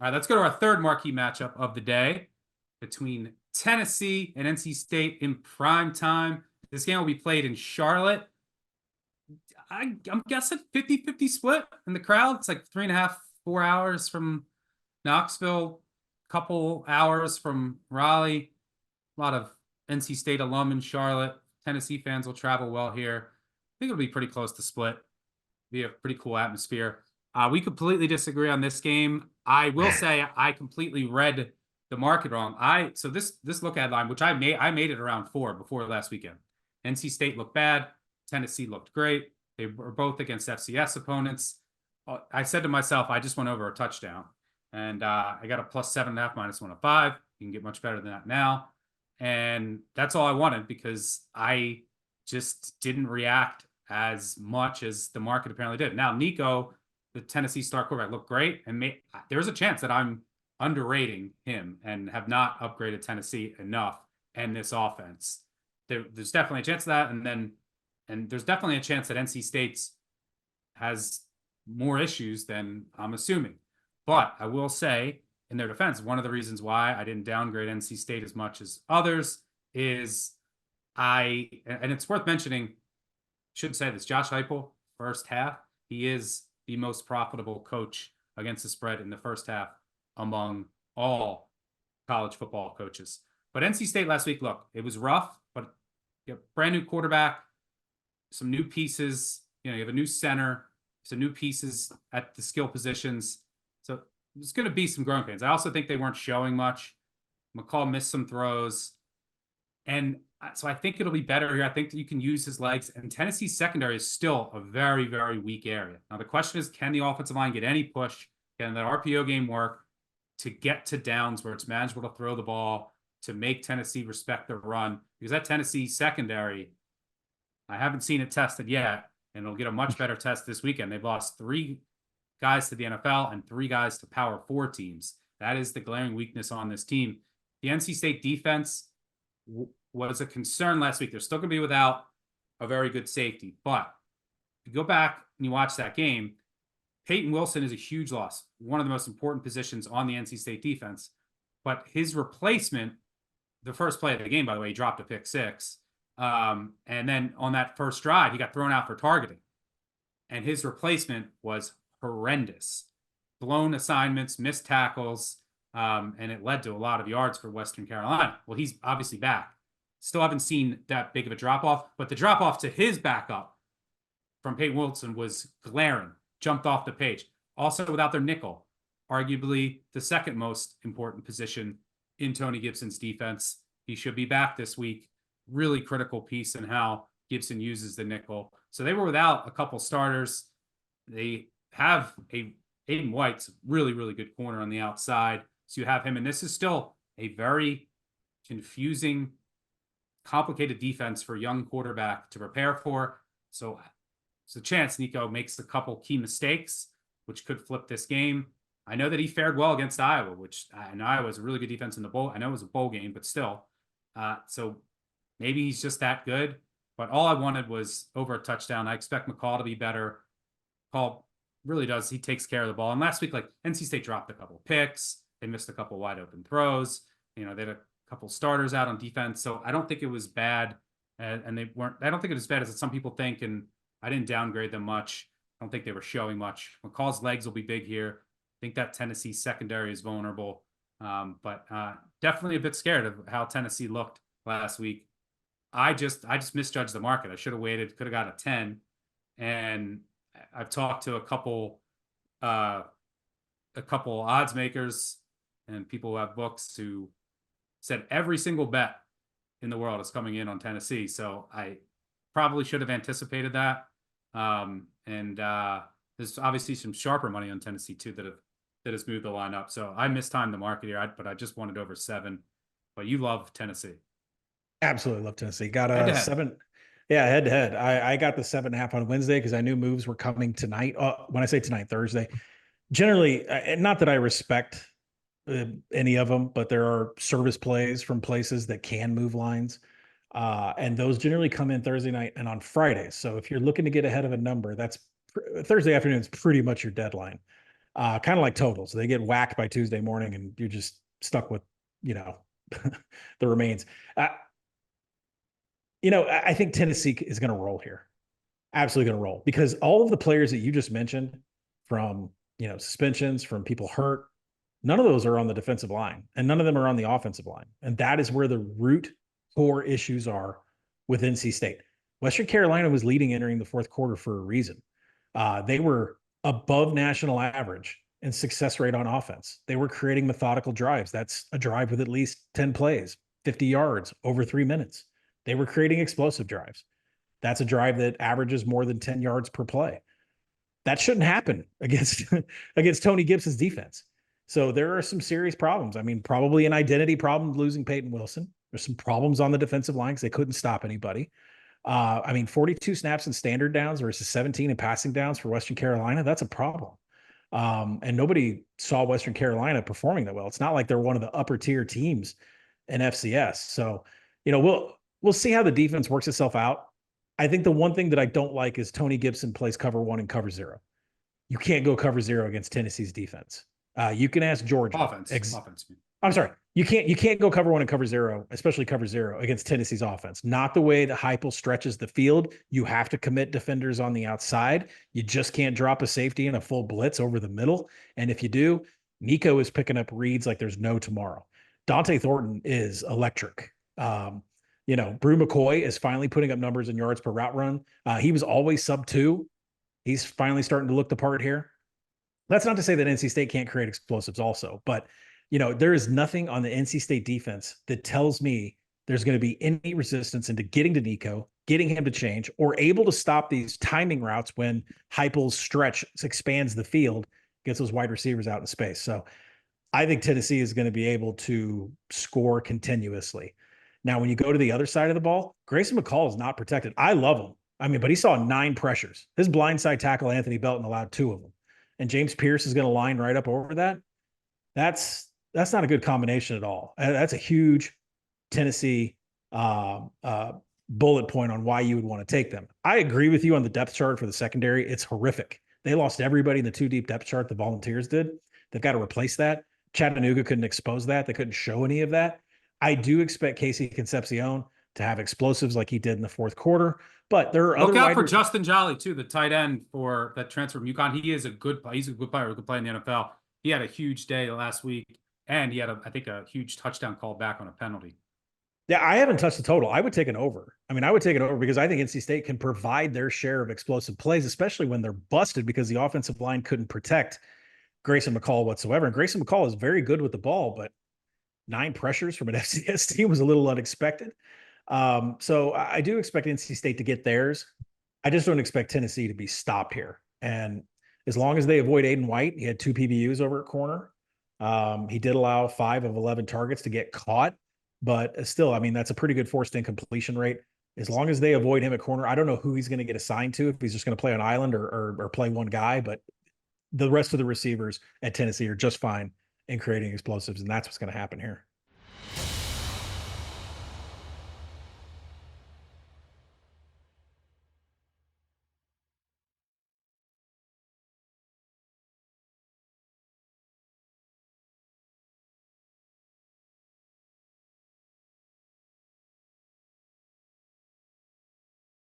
All right, let's go to our third marquee matchup of the day between Tennessee and NC State in prime time. This game will be played in Charlotte. I'm guessing 50-50 split in the crowd. It's like 3.5, 4 hours from Knoxville, couple hours from Raleigh. A lot of NC State alum in Charlotte. Tennessee fans will travel well here. I think it'll be pretty close to split. Be a pretty cool atmosphere. We completely disagree on this game. I will say I completely read the market wrong. So this look ahead line, which I made it around 4 before last weekend. NC State looked bad. Tennessee looked great. They were both against FCS opponents. I said to myself, I just went over a touchdown, and I got a +7.5 -105. You can get much better than that now, and that's all I wanted because I just didn't react as much as the market apparently did. Now, Nico, the Tennessee star quarterback, looked great, and there's a chance that I'm underrating him and have not upgraded Tennessee enough and this offense. There's definitely a chance of that, and there's definitely a chance that NC State's has more issues than I'm assuming. But I will say, in their defense, one of the reasons why I didn't downgrade NC State as much as others is and it's worth mentioning, should say this, Josh Heupel, first half, he is the most profitable coach against the spread in the first half among all college football coaches. But NC State last week, look, it was rough, but you have brand new quarterback, some new pieces, you have a new center, some new pieces at the skill positions. So there's going to be some growing pains. I also think they weren't showing much. McCall missed some throws. And so I think it'll be better here. I think that you can use his legs. And Tennessee's secondary is still a very, very weak area. Now, the question is, can the offensive line get any push? Can that RPO game work to get to downs where it's manageable to throw the ball, to make Tennessee respect the run? Because that Tennessee secondary, I haven't seen it tested yet, and it'll get a much better test this weekend. They've lost 3 guys to the NFL and 3 guys to Power 4 teams. That is the glaring weakness on this team. The NC State defense was a concern last week. They're still going to be without a very good safety. But if you go back and you watch that game, Peyton Wilson is a huge loss, one of the most important positions on the NC State defense. But his replacement, the first play of the game, by the way, he dropped a pick 6. And then on that first drive, he got thrown out for targeting. And his replacement was horrendous. Blown assignments, missed tackles, and it led to a lot of yards for Western Carolina. Well, he's obviously back. Still haven't seen that big of a drop-off, but the drop-off to his backup from Peyton Wilson was glaring, jumped off the page. Also without their nickel, arguably the second most important position in Tony Gibson's defense. He should be back this week. Really critical piece in how Gibson uses the nickel. So they were without a couple starters. They have Aiden White's really, really good corner on the outside. So you have him, and this is still a very confusing, complicated defense for a young quarterback to prepare for. So it's a chance Nico makes a couple key mistakes, which could flip this game. I know that he fared well against Iowa, and Iowa was a really good defense in the bowl. I know it was a bowl game, but still. So maybe he's just that good. But all I wanted was over a touchdown. I expect McCall to be better. McCall really does. He takes care of the ball. And last week, like, NC State dropped a couple picks. They missed a couple wide open throws. They had a couple starters out on defense. So I don't think it was bad. And they weren't, I don't think it was as bad as some people think. And I didn't downgrade them much. I don't think they were showing much. McCall's legs will be big here. I think that Tennessee secondary is vulnerable. But definitely a bit scared of how Tennessee looked last week. I just misjudged the market. I should have waited, could have got a 10. And I've talked to a couple odds makers and people who have books who said every single bet in the world is coming in on Tennessee. So I probably should have anticipated that. And there's obviously some sharper money on Tennessee too that has moved the line up. So I mistimed the market here, but I just wanted over 7. But you love Tennessee. Absolutely love Tennessee. Got a 7. Yeah, head to head. I got the 7.5 on Wednesday because I knew moves were coming tonight. When I say tonight, Thursday. Generally, not that I respect any of them, but there are service plays from places that can move lines. And those generally come in Thursday night and on Fridays. So if you're looking to get ahead of a number, that's Thursday afternoon is pretty much your deadline. kind of like totals. They get whacked by Tuesday morning and you're just stuck with, you know, the remains. I think Tennessee is going to roll here. Absolutely going to roll because all of the players that you just mentioned from, suspensions, from people hurt, none of those are on the defensive line and none of them are on the offensive line. And that is where the root core issues are with NC State. Western Carolina was leading entering the fourth quarter for a reason. They were above national average in success rate on offense. They were creating methodical drives. That's a drive with at least 10 plays, 50 yards over 3 minutes. They were creating explosive drives. That's a drive that averages more than 10 yards per play. That shouldn't happen against against Tony Gibson's defense. So there are some serious problems. I mean, probably an identity problem losing Peyton Wilson. There's some problems on the defensive line because they couldn't stop anybody. 42 snaps and standard downs versus 17 in passing downs for Western Carolina. That's a problem. And nobody saw Western Carolina performing that well. It's not like they're one of the upper tier teams in FCS. So, we'll see how the defense works itself out. I think the one thing that I don't like is Tony Gibson plays cover 1 and cover 0. You can't go cover 0 against Tennessee's defense. You can ask Georgia. Offense. I'm sorry. You can't go cover 1 and cover 0, especially cover 0 against Tennessee's offense. Not the way that Heupel stretches the field. You have to commit defenders on the outside. You just can't drop a safety in a full blitz over the middle. And if you do, Nico is picking up reads like there's no tomorrow. Dante Thornton is electric. Brew McCoy is finally putting up numbers in yards per route run. He was always sub 2. He's finally starting to look the part here. That's not to say that NC State can't create explosives also, but there is nothing on the NC State defense that tells me there's going to be any resistance into getting to Nico, getting him to change, or able to stop these timing routes when Heupel's stretch expands the field, gets those wide receivers out in space. So I think Tennessee is going to be able to score continuously. Now, when you go to the other side of the ball, Grayson McCall is not protected. I love him. But he saw 9 pressures. His blindside tackle, Anthony Belton, allowed 2 of them. And James Pierce is going to line right up over that. That's not a good combination at all. That's a huge Tennessee bullet point on why you would want to take them. I agree with you on the depth chart for the secondary. It's horrific. They lost everybody in the 2 deep depth chart the Volunteers did. They've got to replace that. Chattanooga couldn't expose that. They couldn't show any of that. I do expect Casey Concepcion to have explosives like he did in the fourth quarter, but there are Look out for Justin Jolly too, the tight end for that transfer from UConn. He's a good player, who could play in the NFL. He had a huge day last week, and he had I think a huge touchdown call back on a penalty. Yeah, I haven't touched the total. I would take an over. I would take it over because I think NC State can provide their share of explosive plays, especially when they're busted because the offensive line couldn't protect Grayson McCall whatsoever. And Grayson McCall is very good with the ball, but 9 pressures from an FCS team was a little unexpected. So I do expect NC State to get theirs. I just don't expect Tennessee to be stopped here. And as long as they avoid Aiden White, he had 2 PBUs over at corner. He did allow 5 of 11 targets to get caught, but still, that's a pretty good forced incompletion rate. As long as they avoid him at corner, I don't know who he's going to get assigned to, if he's just going to play on island or play one guy, but the rest of the receivers at Tennessee are just fine in creating explosives, and that's what's going to happen here.